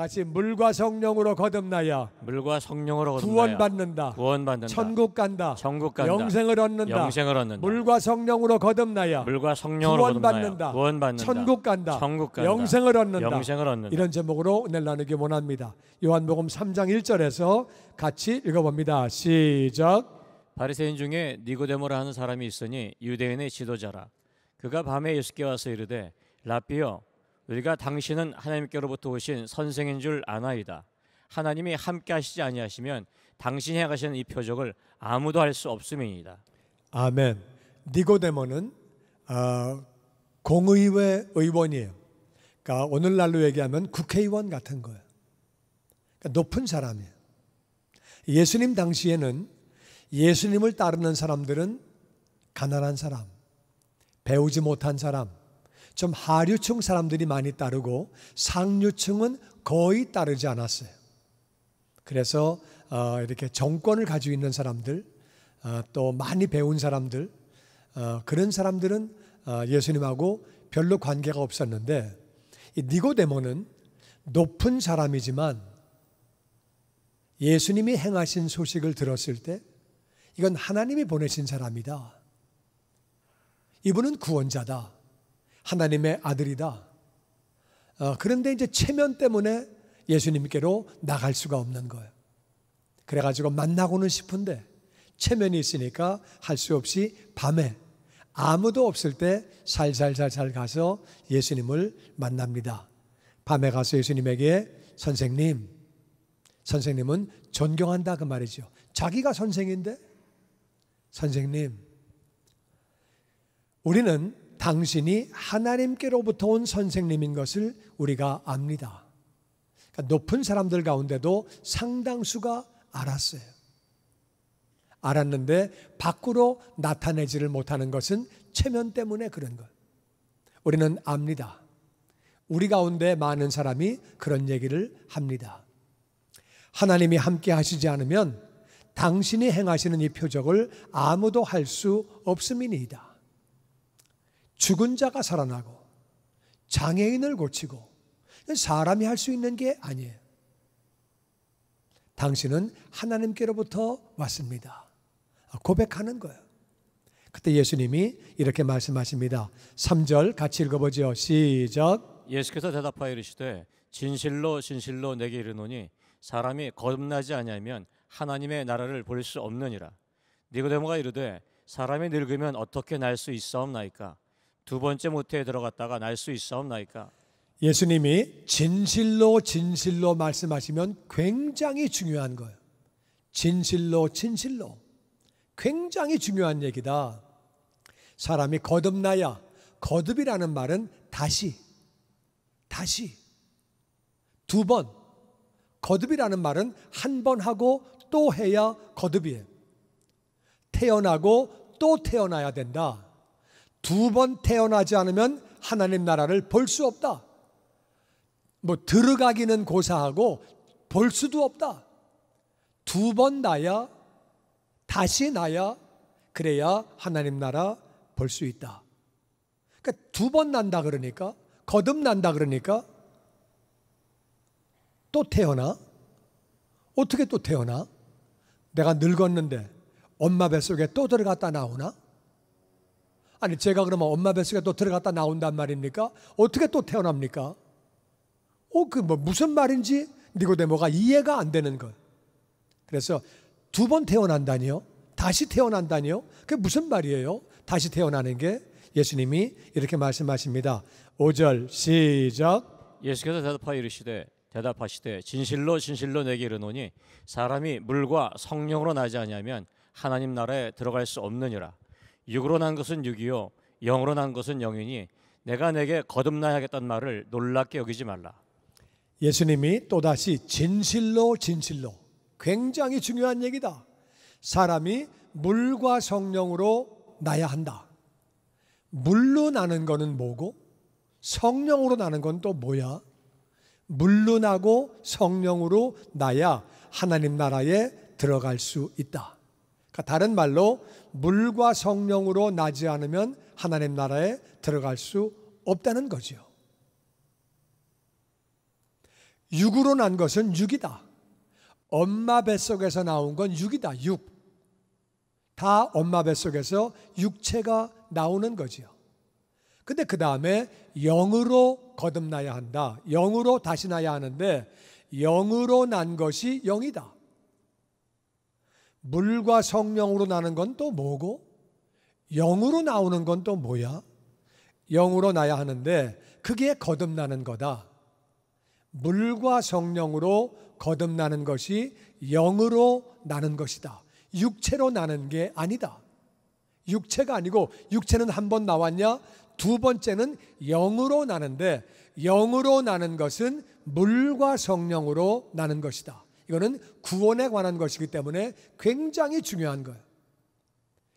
같이 물과 성령으로 거듭나야 물과 성령으로 거듭나야 구원받는다. 천국 간다. 영생을 얻는다. 물과 성령으로 거듭나야 구원받는다. 천국 간다. 영생을 얻는다. 이런 제목으로 은혜를 나누기 원합니다. 요한복음 3장 1절에서 같이 읽어봅니다. 시작. 바리새인 중에 니고데모라 하는 사람이 있으니 유대인의 지도자라. 그가 밤에 예수께 와서 이르되 라삐여, 우리가 당신은 하나님께로부터 오신 선생인 줄 아나이다. 하나님이 함께 하시지 아니하시면 당신이 행하시는 이 표적을 아무도 할 수 없음이니이다. 아멘. 니고데모는 공의회 의원이에요. 그러니까 오늘날로 얘기하면 국회의원 같은 거예요. 그러니까 높은 사람이에요. 예수님 당시에는 예수님을 따르는 사람들은 가난한 사람, 배우지 못한 사람, 좀 하류층 사람들이 많이 따르고 상류층은 거의 따르지 않았어요. 그래서 이렇게 정권을 가지고 있는 사람들, 또 많이 배운 사람들, 그런 사람들은 예수님하고 별로 관계가 없었는데, 이 니고데모는 높은 사람이지만 예수님이 행하신 소식을 들었을 때 이건 하나님이 보내신 사람이다. 이분은 구원자다. 하나님의 아들이다. 그런데 이제 체면 때문에 예수님께로 나갈 수가 없는 거예요. 그래가지고 만나고는 싶은데 체면이 있으니까 할 수 없이 밤에 아무도 없을 때 살살살살 가서 예수님을 만납니다. 밤에 가서 예수님에게 선생님은 존경한다 그 말이죠. 자기가 선생인데 선생님, 우리는 당신이 하나님께로부터 온 선생님인 것을 우리가 압니다. 그러니까 높은 사람들 가운데도 상당수가 알았어요. 알았는데 밖으로 나타내지를 못하는 것은 체면 때문에 그런 것. 우리는 압니다. 우리 가운데 많은 사람이 그런 얘기를 합니다. 하나님이 함께 하시지 않으면 당신이 행하시는 이 표적을 아무도 할 수 없음이니이다. 죽은 자가 살아나고 장애인을 고치고 사람이 할 수 있는 게 아니에요. 당신은 하나님께로부터 왔습니다. 고백하는 거예요. 그때 예수님이 이렇게 말씀하십니다. 3절 같이 읽어보죠. 시작. 예수께서 대답하여 이르시되 진실로 진실로 내게 이르노니 사람이 거듭나지 아니하면 하나님의 나라를 볼 수 없느니라. 니고데모가 이르되 사람이 늙으면 어떻게 날 수 있사옵나이까? 두 번째 모태에 들어갔다가 날 수 있사옵나이까? 예수님이 진실로 진실로 말씀하시면 굉장히 중요한 거예요. 진실로 진실로 굉장히 중요한 얘기다. 사람이 거듭나야, 거듭이라는 말은 다시 두 번, 거듭이라는 말은 한 번 하고 또 해야 거듭이에요. 태어나고 또 태어나야 된다. 두 번 태어나지 않으면 하나님 나라를 볼 수 없다. 들어가기는 고사하고 볼 수도 없다. 두 번 나야, 다시 나야, 그래야 하나님 나라 볼 수 있다. 그러니까 두 번 난다 그러니까, 거듭난다 그러니까 또 태어나? 어떻게 또 태어나? 내가 늙었는데 엄마 뱃속에 또 들어갔다 나오나? 아니 제가 그러면 엄마 뱃속에 또 들어갔다 나온단 말입니까? 어떻게 또 태어납니까? 무슨 말인지 니고데모가 이해가 안 되는 것. 그래서 두 번 태어난다니요? 다시 태어난다니요? 그게 무슨 말이에요? 다시 태어나는 게? 예수님이 이렇게 말씀하십니다. 5절 시작. 예수께서 대답하시되 진실로 진실로 내게 이르노니 사람이 물과 성령으로 나지 아니하면 하나님 나라에 들어갈 수 없느니라. 육으로 난 것은 육이요 영으로 난 것은 영이니 내가 내게 거듭나야겠다는 말을 놀랍게 여기지 말라. 예수님이 또다시 진실로 진실로 굉장히 중요한 얘기다. 사람이 물과 성령으로 나야 한다. 물로 나는 거는 뭐고 성령으로 나는 건 또 뭐야? 물로 나고 성령으로 나야 하나님 나라에 들어갈 수 있다. 그러니까 다른 말로 물과 성령으로 나지 않으면 하나님 나라에 들어갈 수 없다는 거죠. 육으로 난 것은 육이다. 엄마 뱃속에서 나온 건 육이다. 육. 다 엄마 뱃속에서 육체가 나오는 거지요. 근데 그 다음에 영으로 거듭나야 한다. 영으로 다시 나야 하는데 영으로 난 것이 영이다. 물과 성령으로 나는 건 또 뭐고? 영으로 나오는 건 또 뭐야? 영으로 나야 하는데 그게 거듭나는 거다. 물과 성령으로 거듭나는 것이 영으로 나는 것이다. 육체로 나는 게 아니다. 육체가 아니고 육체는 한 번 나왔냐? 두 번째는 영으로 나는데 영으로 나는 것은 물과 성령으로 나는 것이다. 이거는 구원에 관한 것이기 때문에 굉장히 중요한 거예요.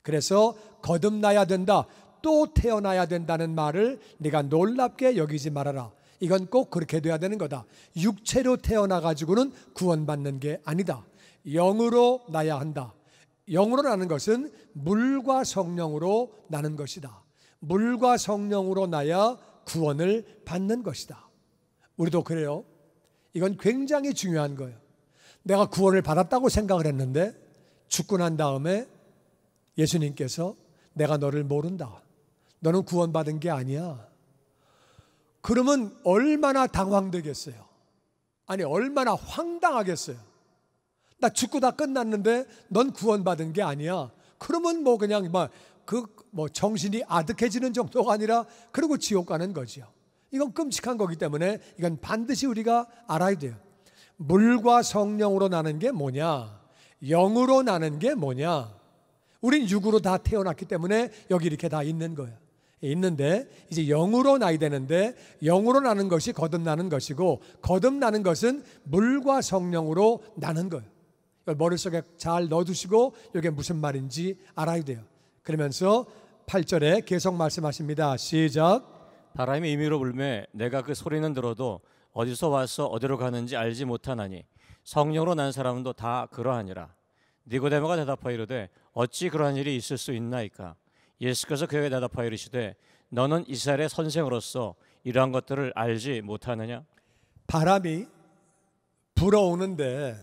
그래서 거듭나야 된다, 또 태어나야 된다는 말을 네가 놀랍게 여기지 말아라. 이건 꼭 그렇게 돼야 되는 거다. 육체로 태어나가지고는 구원받는 게 아니다. 영으로 나야 한다. 영으로 나는 것은 물과 성령으로 나는 것이다. 물과 성령으로 나야 구원을 받는 것이다. 우리도 그래요. 이건 굉장히 중요한 거예요. 내가 구원을 받았다고 생각을 했는데 죽고 난 다음에 예수님께서 내가 너를 모른다. 너는 구원받은 게 아니야. 그러면 얼마나 당황되겠어요. 아니 얼마나 황당하겠어요. 나 죽고 다 끝났는데 넌 구원받은 게 아니야. 그러면 뭐 그냥 정신이 아득해지는 정도가 아니라 그러고 지옥 가는 거지요. 이건 끔찍한 거기 때문에 이건 반드시 우리가 알아야 돼요. 물과 성령으로 나는 게 뭐냐? 영으로 나는 게 뭐냐? 우린 육으로 다 태어났기 때문에 여기 이렇게 다 있는 거예요. 있는데 이제 영으로 나야 되는데 영으로 나는 것이 거듭나는 것이고 거듭나는 것은 물과 성령으로 나는 거예요. 머릿속에 잘 넣어두시고 이게 무슨 말인지 알아야 돼요. 그러면서 8절에 계속 말씀하십니다. 시작. 바람이 임의로 불매 내가 그 소리는 들어도 어디서 와서 어디로 가는지 알지 못하나니 성령으로 난 사람도 다 그러하니라. 니고데모가 대답하여 이르되 어찌 그러한 일이 있을 수 있나이까. 예수께서 그에게 대답하여 이르시되 너는 이스라엘의 선생으로서 이러한 것들을 알지 못하느냐. 바람이 불어오는데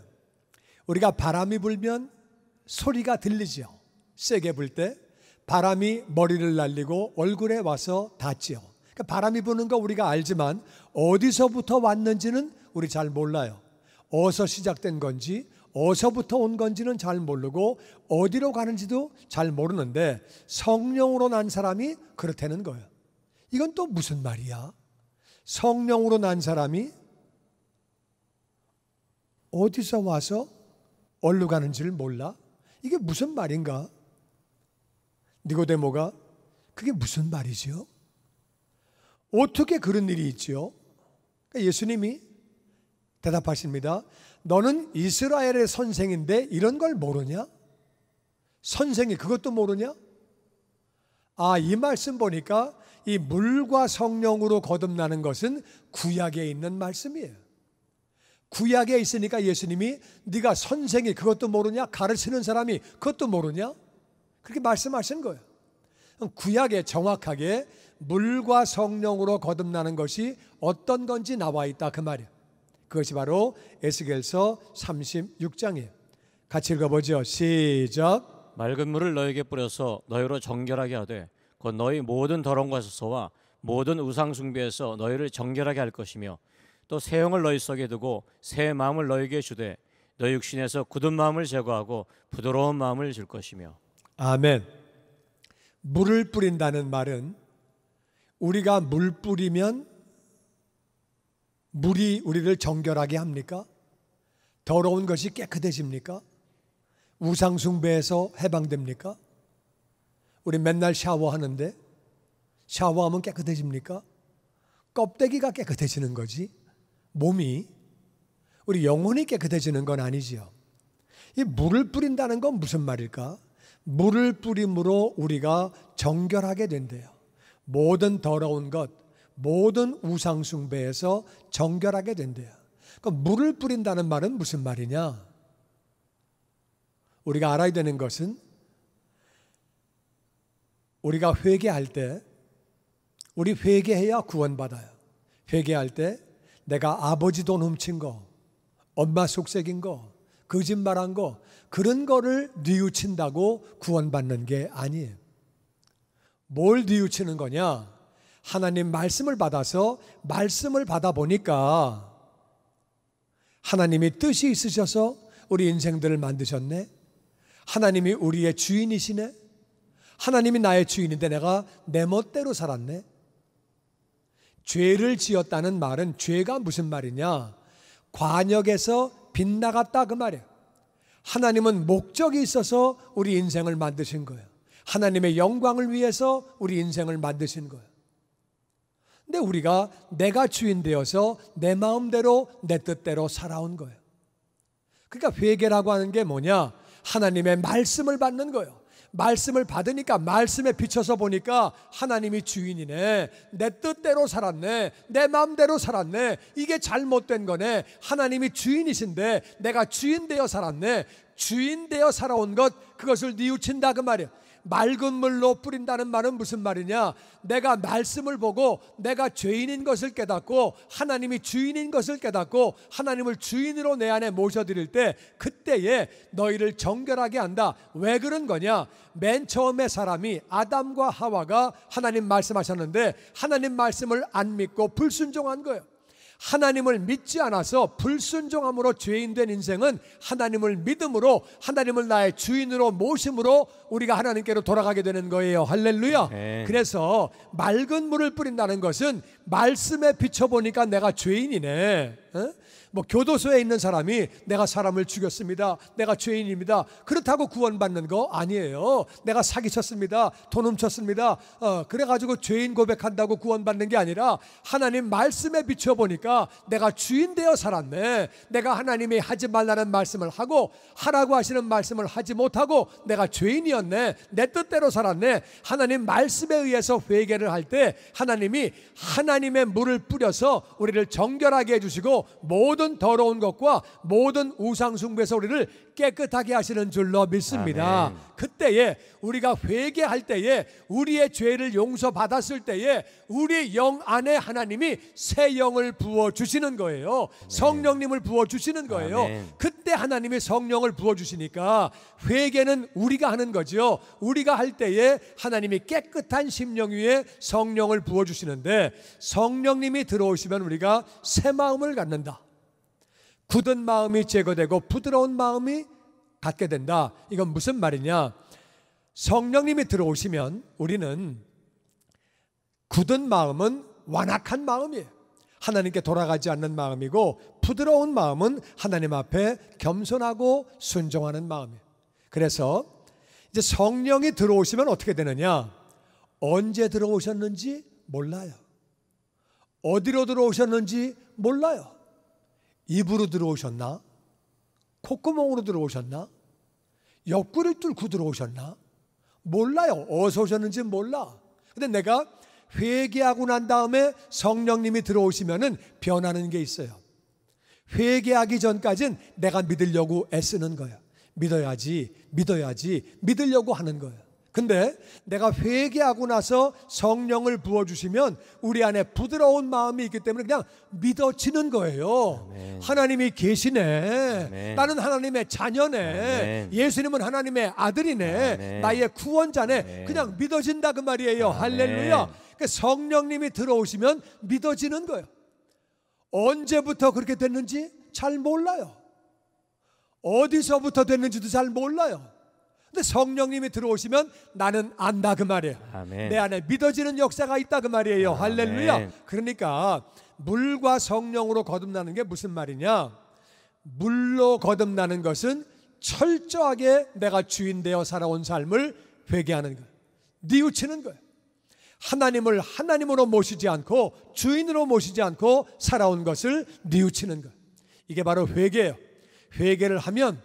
우리가 바람이 불면 소리가 들리죠. 세게 불 때 바람이 머리를 날리고 얼굴에 와서 닿지요. 그러니까 바람이 부는 거 우리가 알지만 어디서부터 왔는지는 우리 잘 몰라요. 어디서 시작된 건지 어디서부터 온 건지는 잘 모르고 어디로 가는지도 잘 모르는데 성령으로 난 사람이 그렇다는 거예요. 이건 또 무슨 말이야? 성령으로 난 사람이 어디서 와서 어디로 가는지를 몰라? 이게 무슨 말인가? 니고데모가 그게 무슨 말이죠? 어떻게 그런 일이 있죠? 그러니까 예수님이 대답하십니다. 너는 이스라엘의 선생인데 이런 걸 모르냐? 선생이 그것도 모르냐? 이 말씀 보니까 이 물과 성령으로 거듭나는 것은 구약에 있는 말씀이에요. 구약에 있으니까 예수님이 네가 선생이 그것도 모르냐? 가르치는 사람이 그것도 모르냐? 그렇게 말씀하신 거예요. 구약에 정확하게 물과 성령으로 거듭나는 것이 어떤 건지 나와 있다 그 말이에요. 그것이 바로 에스겔서 36장이에요. 같이 읽어보죠. 시작. 맑은 물을 너에게 뿌려서 너희로 정결하게 하되 곧 너희 모든 더러운 것에서와 모든 우상 숭배에서 너희를 정결하게 할 것이며 또 새 영을 너희 속에 두고 새 마음을 너희에게 주되 너희 육신에서 굳은 마음을 제거하고 부드러운 마음을 줄 것이며. 아멘. 물을 뿌린다는 말은 우리가 물 뿌리면 물이 우리를 정결하게 합니까? 더러운 것이 깨끗해집니까? 우상 숭배에서 해방됩니까? 우리 맨날 샤워하는데 샤워하면 깨끗해집니까? 껍데기가 깨끗해지는 거지 몸이, 우리 영혼이 깨끗해지는 건 아니지요. 이 물을 뿌린다는 건 무슨 말일까? 물을 뿌림으로 우리가 정결하게 된대요. 모든 더러운 것, 모든 우상 숭배에서 정결하게 된대요. 그럼 물을 뿌린다는 말은 무슨 말이냐? 우리가 알아야 되는 것은 우리가 회개할 때, 우리 회개해야 구원받아요. 회개할 때 내가 아버지 돈 훔친 거, 엄마 속삭인 거, 거짓말한 거, 그런 거를 뉘우친다고 구원받는 게 아니에요. 뭘 뉘우치는 거냐? 하나님 말씀을 받아서 말씀을 받아보니까 하나님이 뜻이 있으셔서 우리 인생들을 만드셨네. 하나님이 우리의 주인이시네. 하나님이 나의 주인인데 내가 내 멋대로 살았네. 죄를 지었다는 말은, 죄가 무슨 말이냐? 관역에서 빗나갔다 그 말이에요. 하나님은 목적이 있어서 우리 인생을 만드신 거예요. 하나님의 영광을 위해서 우리 인생을 만드신 거예요. 근데 우리가 내가 주인 되어서 내 마음대로 내 뜻대로 살아온 거예요. 그러니까 회개라고 하는 게 뭐냐? 하나님의 말씀을 받는 거예요. 말씀을 받으니까 말씀에 비춰서 보니까 하나님이 주인이네. 내 뜻대로 살았네. 내 마음대로 살았네. 이게 잘못된 거네. 하나님이 주인이신데 내가 주인 되어 살았네. 주인 되어 살아온 것, 그것을 뉘우친다 그 말이에요. 맑은 물로 뿌린다는 말은 무슨 말이냐? 내가 말씀을 보고 내가 죄인인 것을 깨닫고 하나님이 주인인 것을 깨닫고 하나님을 주인으로 내 안에 모셔드릴 때, 그때에 너희를 정결하게 한다. 왜 그런 거냐? 맨 처음에 사람이 아담과 하와가 하나님 말씀하셨는데 하나님 말씀을 안 믿고 불순종한 거예요. 하나님을 믿지 않아서 불순종함으로 죄인된 인생은 하나님을 믿음으로, 하나님을 나의 주인으로 모심으로 우리가 하나님께로 돌아가게 되는 거예요. 할렐루야. 그래서 맑은 물을 뿌린다는 것은 말씀에 비춰보니까 내가 죄인이네. 뭐 교도소에 있는 사람이 내가 사람을 죽였습니다, 내가 죄인입니다, 그렇다고 구원받는 거 아니에요. 내가 사기쳤습니다, 돈 훔쳤습니다, 그래가지고 죄인 고백한다고 구원받는 게 아니라 하나님 말씀에 비춰보니까 내가 주인 되어 살았네. 내가 하나님이 하지 말라는 말씀을 하고 하라고 하시는 말씀을 하지 못하고 내가 죄인이었네. 내 뜻대로 살았네. 하나님 말씀에 의해서 회개를 할 때 하나님이 하나님의 물을 뿌려서 우리를 정결하게 해주시고 모든 더러운 것과 모든 우상숭배에서 우리를 깨끗하게 하시는 줄로 믿습니다. 아멘. 그때에 우리가 회개할 때에, 우리의 죄를 용서받았을 때에 우리 영 안에 하나님이 새 영을 부어주시는 거예요. 아멘. 성령님을 부어주시는 거예요. 아멘. 그때 하나님이 성령을 부어주시니까 회개는 우리가 하는 거죠. 우리가 할 때에 하나님이 깨끗한 심령 위에 성령을 부어주시는데, 성령님이 들어오시면 우리가 새 마음을 갖는다. 굳은 마음이 제거되고 부드러운 마음이 갖게 된다. 이건 무슨 말이냐? 성령님이 들어오시면 우리는, 굳은 마음은 완악한 마음이에요. 하나님께 돌아가지 않는 마음이고, 부드러운 마음은 하나님 앞에 겸손하고 순종하는 마음이에요. 그래서 이제 성령이 들어오시면 어떻게 되느냐? 언제 들어오셨는지 몰라요. 어디로 들어오셨는지 몰라요. 입으로 들어오셨나? 콧구멍으로 들어오셨나? 옆구리를 뚫고 들어오셨나? 몰라요. 어디서 오셨는지 몰라. 근데 내가 회개하고 난 다음에 성령님이 들어오시면은 변하는 게 있어요. 회개하기 전까지는 내가 믿으려고 애쓰는 거예요. 믿어야지 믿으려고 하는 거예요. 근데 내가 회개하고 나서 성령을 부어주시면 우리 안에 부드러운 마음이 있기 때문에 그냥 믿어지는 거예요. 아멘. 하나님이 계시네. 아멘. 나는 하나님의 자녀네. 아멘. 예수님은 하나님의 아들이네. 아멘. 나의 구원자네. 아멘. 그냥 믿어진다 그 말이에요. 아멘. 할렐루야. 그러니까 성령님이 들어오시면 믿어지는 거예요. 언제부터 그렇게 됐는지 잘 몰라요. 어디서부터 됐는지도 잘 몰라요. 근데 성령님이 들어오시면 나는 안다 그 말이에요. 아멘. 내 안에 믿어지는 역사가 있다 그 말이에요. 아멘. 할렐루야. 그러니까 물과 성령으로 거듭나는 게 무슨 말이냐? 물로 거듭나는 것은 철저하게 내가 주인 되어 살아온 삶을 회개하는 거예요. 뉘우치는 거예요. 하나님을 하나님으로 모시지 않고 주인으로 모시지 않고 살아온 것을 뉘우치는 거예요. 이게 바로 회개예요. 회개를 하면,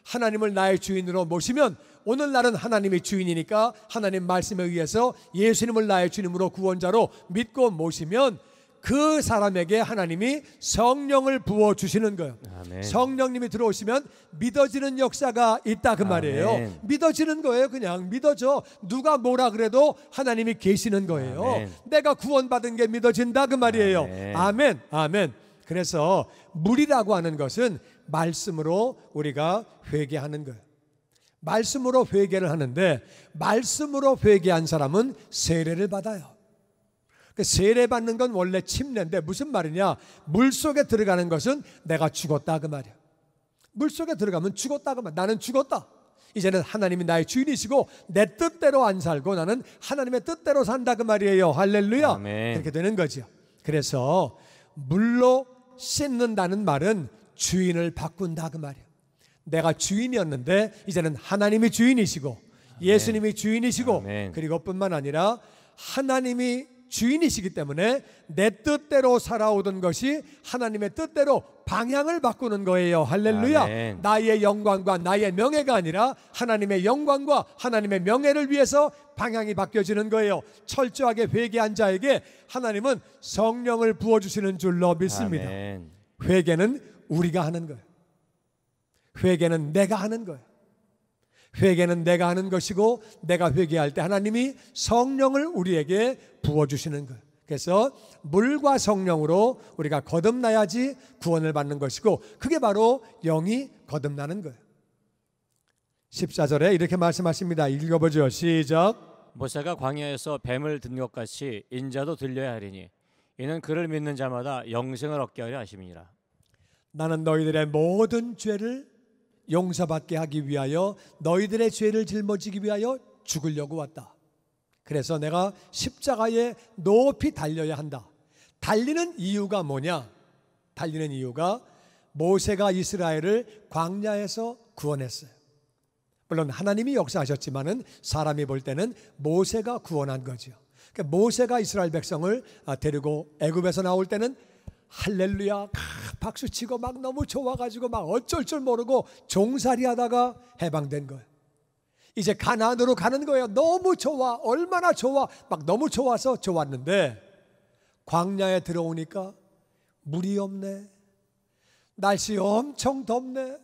하나님을 나의 주인으로 모시면, 오늘날은 하나님이 주인이니까 하나님 말씀에 의해서 예수님을 나의 주님으로 구원자로 믿고 모시면 그 사람에게 하나님이 성령을 부어주시는 거예요. 아멘. 성령님이 들어오시면 믿어지는 역사가 있다 그 말이에요. 아멘. 믿어지는 거예요. 그냥 믿어져. 누가 뭐라 그래도 하나님이 계시는 거예요. 아멘. 내가 구원받은 게 믿어진다 그 말이에요. 아멘. 아멘. 아멘. 그래서 물이라고 하는 것은 말씀으로 우리가 회개하는 거예요. 말씀으로 회개를 하는데 말씀으로 회개한 사람은 세례를 받아요. 세례 받는 건 원래 침례인데 무슨 말이냐? 물속에 들어가는 것은 내가 죽었다 그 말이야. 물속에 들어가면 죽었다 그 말. 나는 죽었다. 이제는 하나님이 나의 주인이시고 내 뜻대로 안 살고 나는 하나님의 뜻대로 산다 그 말이에요. 할렐루야. 아멘. 그렇게 되는 거죠. 그래서 물로 씻는다는 말은 주인을 바꾼다 그 말이에요. 내가 주인이었는데 이제는 하나님이 주인이시고 예수님이 주인이시고 아멘. 그리고 뿐만 아니라 하나님이 주인이시기 때문에 내 뜻대로 살아오던 것이 하나님의 뜻대로 방향을 바꾸는 거예요. 할렐루야. 아멘. 나의 영광과 나의 명예가 아니라 하나님의 영광과 하나님의 명예를 위해서 방향이 바뀌어지는 거예요. 철저하게 회개한 자에게 하나님은 성령을 부어주시는 줄로 믿습니다. 아멘. 회개는 우리가 하는 거예요. 회개는 내가 하는 거예요. 회개는 내가 하는 것이고 내가 회개할 때 하나님이 성령을 우리에게 부어주시는 거예요. 그래서 물과 성령으로 우리가 거듭나야지 구원을 받는 것이고 그게 바로 영이 거듭나는 거예요. 14절에 이렇게 말씀하십니다. 읽어보죠. 시작. 모세가 광야에서 뱀을 든 것 같이 인자도 들려야 하리니 이는 그를 믿는 자마다 영생을 얻게 하려 하심이니라. 나는 너희들의 모든 죄를 용서받게 하기 위하여 너희들의 죄를 짊어지기 위하여 죽으려고 왔다. 그래서 내가 십자가에 높이 달려야 한다. 달리는 이유가 뭐냐? 달리는 이유가 모세가 이스라엘을 광야에서 구원했어요. 물론 하나님이 역사하셨지만은 사람이 볼 때는 모세가 구원한 거죠. 그러니까 모세가 이스라엘 백성을 데리고 애굽에서 나올 때는 할렐루야 박수치고 막 너무 좋아가지고 막 어쩔 줄 모르고 종살이 하다가 해방된 거예요. 이제 가나안으로 가는 거예요. 너무 좋아, 얼마나 좋아, 막 너무 좋아서 좋았는데 광야에 들어오니까 물이 없네, 날씨 엄청 덥네,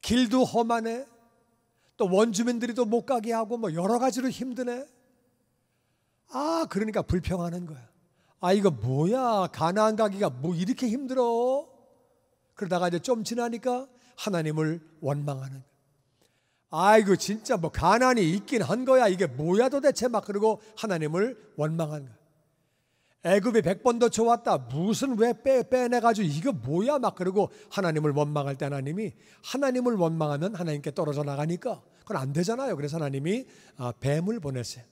길도 험하네, 또 원주민들이 못 가게 하고 뭐 여러 가지로 힘드네. 그러니까 불평하는 거야. 이거 뭐야, 가나안 가기가 뭐 이렇게 힘들어. 그러다가 이제 좀 지나니까 하나님을 원망하는 거야. 이거 진짜 뭐 가나안이 있긴 한 거야, 이게 뭐야 도대체, 막 그러고 하나님을 원망하는 거야. 애굽이 100번 더 좋았다, 무슨 왜 빼내가지고 이거 뭐야 막 그러고 하나님을 원망할 때 하나님을 원망하면 하나님께 떨어져 나가니까 그건 안 되잖아요. 그래서 하나님이 뱀을 보냈어요.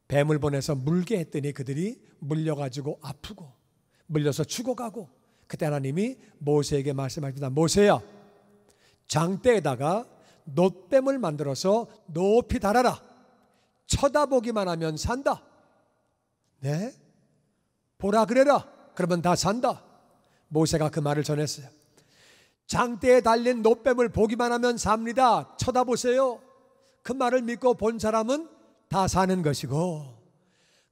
뱀을 보내서 물게 했더니 그들이 물려가지고 아프고 물려서 죽어가고, 그때 하나님이 모세에게 말씀하십니다. 모세야, 장대에다가 놋뱀을 만들어서 높이 달아라. 쳐다보기만 하면 산다. 네? 보라 그래라. 그러면 다 산다. 모세가 그 말을 전했어요. 장대에 달린 놋뱀을 보기만 하면 삽니다. 쳐다보세요. 그 말을 믿고 본 사람은 다 사는 것이고,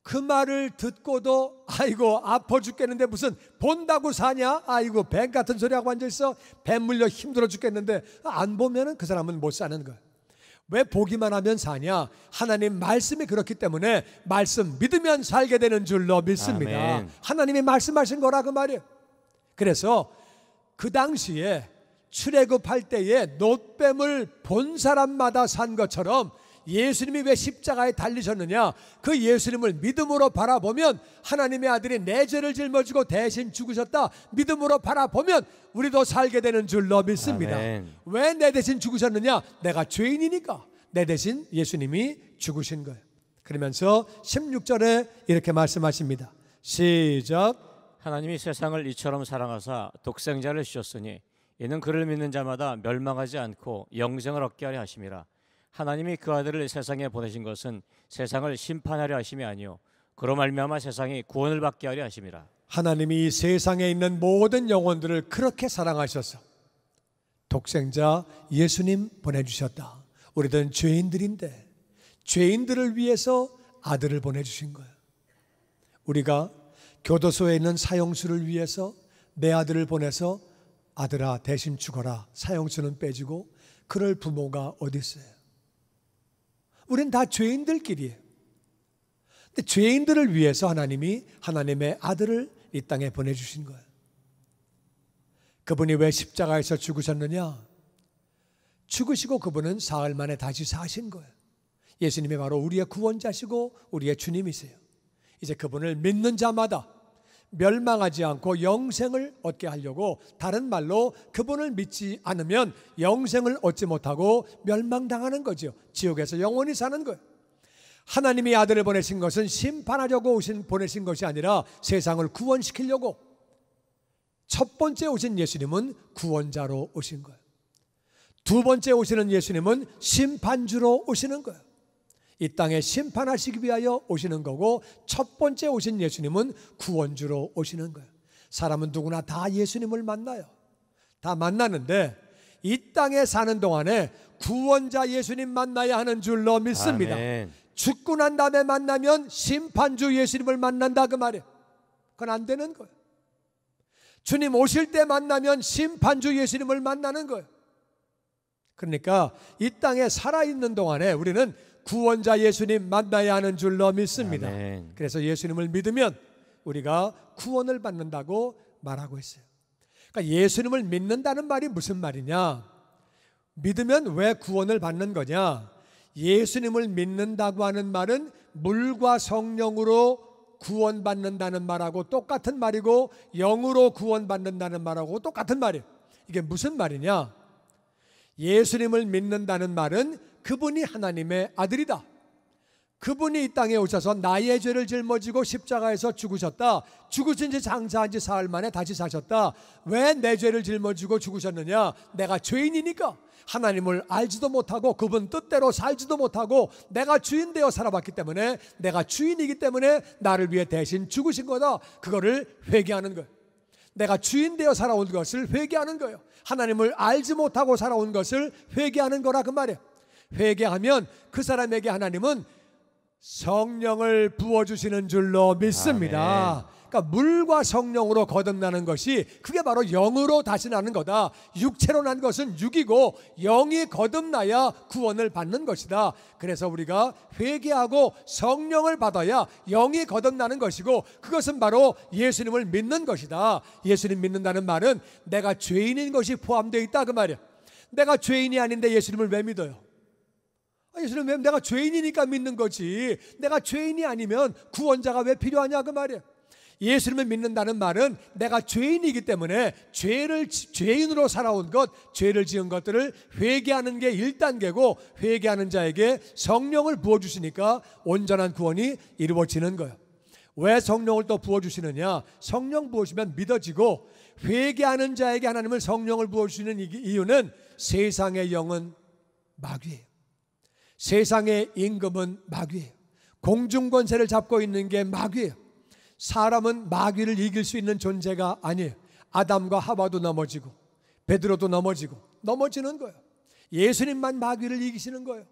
그 말을 듣고도 아이고 아파 죽겠는데 무슨 본다고 사냐? 아이고 뱀 같은 소리하고 앉아있어. 뱀 물려 힘들어 죽겠는데 안 보면은 그 사람은 못 사는 거야. 왜 보기만 하면 사냐? 하나님 말씀이 그렇기 때문에 말씀 믿으면 살게 되는 줄로 믿습니다. 아멘. 하나님이 말씀하신 거라 그 말이에요. 그래서 그 당시에 출애굽할 때에 놋뱀을 본 사람마다 산 것처럼 예수님이 왜 십자가에 달리셨느냐? 그 예수님을 믿음으로 바라보면 하나님의 아들이 내 죄를 짊어지고 대신 죽으셨다. 믿음으로 바라보면 우리도 살게 되는 줄로 믿습니다. 왜 내 대신 죽으셨느냐? 내가 죄인이니까 내 대신 예수님이 죽으신 거예요. 그러면서 16절에 이렇게 말씀하십니다. 시작. 하나님이 세상을 이처럼 사랑하사 독생자를 주셨으니 이는 그를 믿는 자마다 멸망하지 않고 영생을 얻게 하려 하심이라. 하나님이 그 아들을 세상에 보내신 것은 세상을 심판하려 하심이 아니요 그로 말미암아 세상이 구원을 받게 하려 하심이라. 하나님이 이 세상에 있는 모든 영혼들을 그렇게 사랑하셔서 독생자 예수님 보내주셨다. 우리들은 죄인들인데 죄인들을 위해서 아들을 보내주신 거예요. 우리가 교도소에 있는 사형수를 위해서 내 아들을 보내서 아들아 대신 죽어라, 사형수는 빼주고 그럴 부모가 어디 있어요? 우린 다 죄인들끼리예요. 근데 죄인들을 위해서 하나님이 하나님의 아들을 이 땅에 보내주신 거예요. 그분이 왜 십자가에서 죽으셨느냐? 죽으시고 그분은 사흘 만에 다시 사신 거예요. 예수님이 바로 우리의 구원자시고 우리의 주님이세요. 이제 그분을 믿는 자마다 멸망하지 않고 영생을 얻게 하려고, 다른 말로 그분을 믿지 않으면 영생을 얻지 못하고 멸망당하는 거죠. 지옥에서 영원히 사는 거예요. 하나님이 아들을 보내신 것은 심판하려고 보내신 것이 아니라 세상을 구원시키려고. 첫 번째 오신 예수님은 구원자로 오신 거예요. 두 번째 오시는 예수님은 심판주로 오시는 거예요. 이 땅에 심판하시기 위하여 오시는 거고, 첫 번째 오신 예수님은 구원주로 오시는 거예요. 사람은 누구나 다 예수님을 만나요. 다 만나는데 이 땅에 사는 동안에 구원자 예수님 만나야 하는 줄로 믿습니다. 아멘. 죽고 난 다음에 만나면 심판주 예수님을 만난다 그 말이에요. 그건 안 되는 거예요. 주님 오실 때 만나면 심판주 예수님을 만나는 거예요. 그러니까 이 땅에 살아있는 동안에 우리는 구원자 예수님 만나야 하는 줄로 믿습니다. 아멘. 그래서 예수님을 믿으면 우리가 구원을 받는다고 말하고 있어요. 그러니까 예수님을 믿는다는 말이 무슨 말이냐? 믿으면 왜 구원을 받는 거냐? 예수님을 믿는다고 하는 말은 물과 성령으로 구원받는다는 말하고 똑같은 말이고, 영으로 구원받는다는 말하고 똑같은 말이에요. 이게 무슨 말이냐? 예수님을 믿는다는 말은 그분이 하나님의 아들이다. 그분이 이 땅에 오셔서 나의 죄를 짊어지고 십자가에서 죽으셨다. 죽으신 지 장사한 지 사흘 만에 다시 사셨다. 왜 내 죄를 짊어지고 죽으셨느냐? 내가 죄인이니까. 하나님을 알지도 못하고 그분 뜻대로 살지도 못하고 내가 주인 되어 살아봤기 때문에, 내가 주인이기 때문에 나를 위해 대신 죽으신 거다. 그거를 회개하는 거예요. 내가 주인 되어 살아온 것을 회개하는 거예요. 하나님을 알지 못하고 살아온 것을 회개하는 거라 그 말이에요. 회개하면 그 사람에게 하나님은 성령을 부어주시는 줄로 믿습니다. 아멘. 그러니까 물과 성령으로 거듭나는 것이, 그게 바로 영으로 다시 나는 거다. 육체로 난 것은 육이고 영이 거듭나야 구원을 받는 것이다. 그래서 우리가 회개하고 성령을 받아야 영이 거듭나는 것이고, 그것은 바로 예수님을 믿는 것이다. 예수님 믿는다는 말은 내가 죄인인 것이 포함되어 있다 그 말이야. 내가 죄인이 아닌데 예수님을 왜 믿어요? 예수님 왜? 내가 죄인이니까 믿는 거지. 내가 죄인이 아니면 구원자가 왜 필요하냐 그 말이야. 예수님을 믿는다는 말은 내가 죄인이기 때문에 죄인으로 살아온 것, 죄를 지은 것들을 회개하는 게 1단계고, 회개하는 자에게 성령을 부어주시니까 온전한 구원이 이루어지는 거예요. 왜 성령을 또 부어주시느냐? 성령 부어주시면 믿어지고, 회개하는 자에게 하나님을 성령을 부어주시는 이유는 세상의 영은 마귀예요. 세상의 임금은 마귀예요. 공중권세를 잡고 있는 게 마귀예요. 사람은 마귀를 이길 수 있는 존재가 아니에요. 아담과 하와도 넘어지고 베드로도 넘어지는 거예요. 예수님만 마귀를 이기시는 거예요.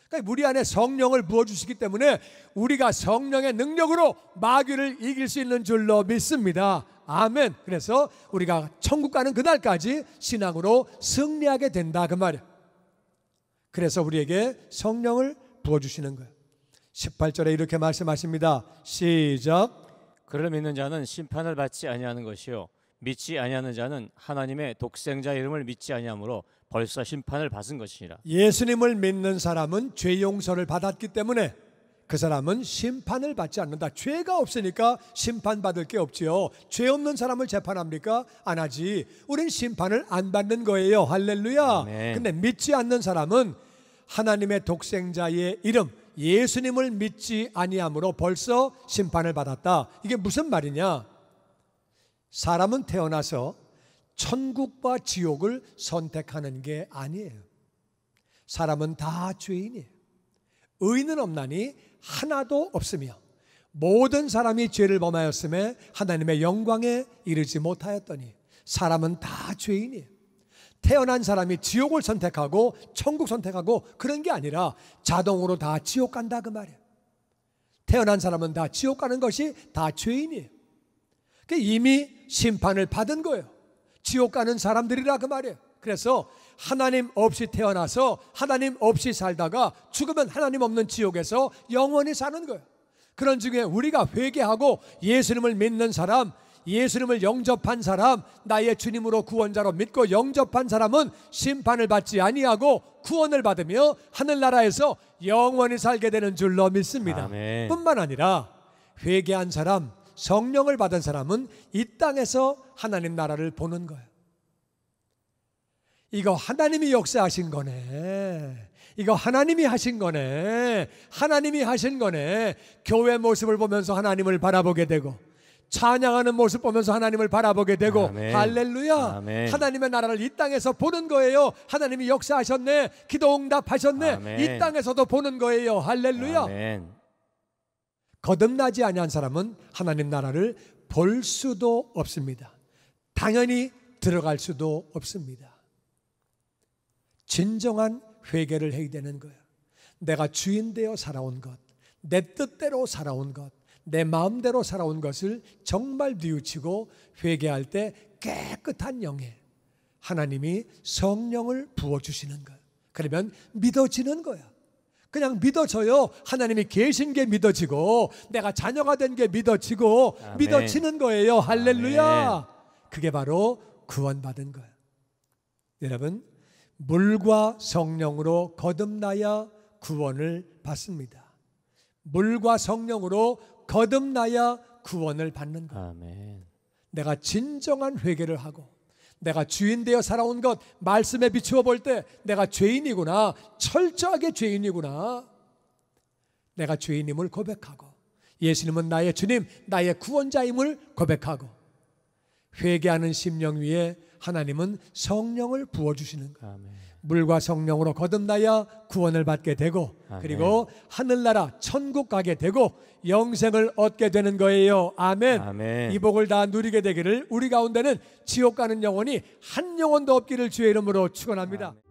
그러니까 우리 안에 성령을 부어주시기 때문에 우리가 성령의 능력으로 마귀를 이길 수 있는 줄로 믿습니다. 아멘. 그래서 우리가 천국 가는 그날까지 신앙으로 승리하게 된다 그 말이에요. 그래서 우리에게 성령을 부어주시는 거예요. 18절에 이렇게 말씀하십니다. 시작. 그를 믿는 자는 심판을 받지 아니하는 것이요 믿지 아니하는 자는 하나님의 독생자 이름을 믿지 아니하므로 벌써 심판을 받은 것이니라. 예수님을 믿는 사람은 죄 용서를 받았기 때문에 그 사람은 심판을 받지 않는다. 죄가 없으니까 심판받을 게 없지요. 죄 없는 사람을 재판합니까? 안 하지. 우린 심판을 안 받는 거예요. 할렐루야. 근데 믿지 않는 사람은 하나님의 독생자의 이름 예수님을 믿지 아니함으로 벌써 심판을 받았다. 이게 무슨 말이냐? 사람은 태어나서 천국과 지옥을 선택하는 게 아니에요. 사람은 다 죄인이에요. 의인은 없나니 하나도 없으며 모든 사람이 죄를 범하였음에 하나님의 영광에 이르지 못하였더니 사람은 다 죄인이에요. 태어난 사람이 지옥을 선택하고 천국 선택하고 그런 게 아니라 자동으로 다 지옥 간다 그 말이에요. 태어난 사람은 다 지옥 가는 것이 다 죄인이에요. 이미 심판을 받은 거예요. 지옥 가는 사람들이라 그 말이에요. 그래서 하나님 없이 태어나서 하나님 없이 살다가 죽으면 하나님 없는 지옥에서 영원히 사는 거예요. 그런 중에 우리가 회개하고 예수님을 믿는 사람, 예수님을 영접한 사람, 나의 주님으로 구원자로 믿고 영접한 사람은 심판을 받지 아니하고 구원을 받으며 하늘나라에서 영원히 살게 되는 줄로 믿습니다. 아멘. 뿐만 아니라 회개한 사람, 성령을 받은 사람은 이 땅에서 하나님 나라를 보는 거예요. 이거 하나님이 역사하신 거네. 이거 하나님이 하신 거네. 하나님이 하신 거네. 교회 모습을 보면서 하나님을 바라보게 되고, 찬양하는 모습 보면서 하나님을 바라보게 되고, 아멘. 할렐루야. 아멘. 하나님의 나라를 이 땅에서 보는 거예요. 하나님이 역사하셨네. 기도 응답하셨네. 아멘. 이 땅에서도 보는 거예요. 할렐루야. 아멘. 거듭나지 아니한 사람은 하나님 나라를 볼 수도 없습니다. 당연히 들어갈 수도 없습니다. 진정한 회개를 해야 되는 거예요. 내가 주인 되어 살아온 것, 내 뜻대로 살아온 것, 내 마음대로 살아온 것을 정말 뉘우치고 회개할 때 깨끗한 영에 하나님이 성령을 부어주시는 거예요. 그러면 믿어지는 거야. 그냥 믿어져요. 하나님이 계신 게 믿어지고, 내가 자녀가 된 게 믿어지고, 아멘. 믿어지는 거예요. 할렐루야. 아멘. 그게 바로 구원받은 거예요. 여러분, 물과 성령으로 거듭나야 구원을 받습니다. 물과 성령으로 거듭나야 구원을 받는 거예요. 아멘. 내가 진정한 회개를 하고, 내가 주인 되어 살아온 것 말씀에 비추어 볼 때 내가 죄인이구나, 철저하게 죄인이구나, 내가 죄인임을 고백하고, 예수님은 나의 주님, 나의 구원자임을 고백하고, 회개하는 심령 위에 하나님은 성령을 부어주시는 거예요. 아멘. 물과 성령으로 거듭나야 구원을 받게 되고, 아멘. 그리고 하늘나라 천국 가게 되고 영생을 얻게 되는 거예요. 아멘. 아멘. 이 복을 다 누리게 되기를, 우리 가운데는 지옥 가는 영혼이 한 영혼도 없기를 주의 이름으로 축원합니다. 아멘.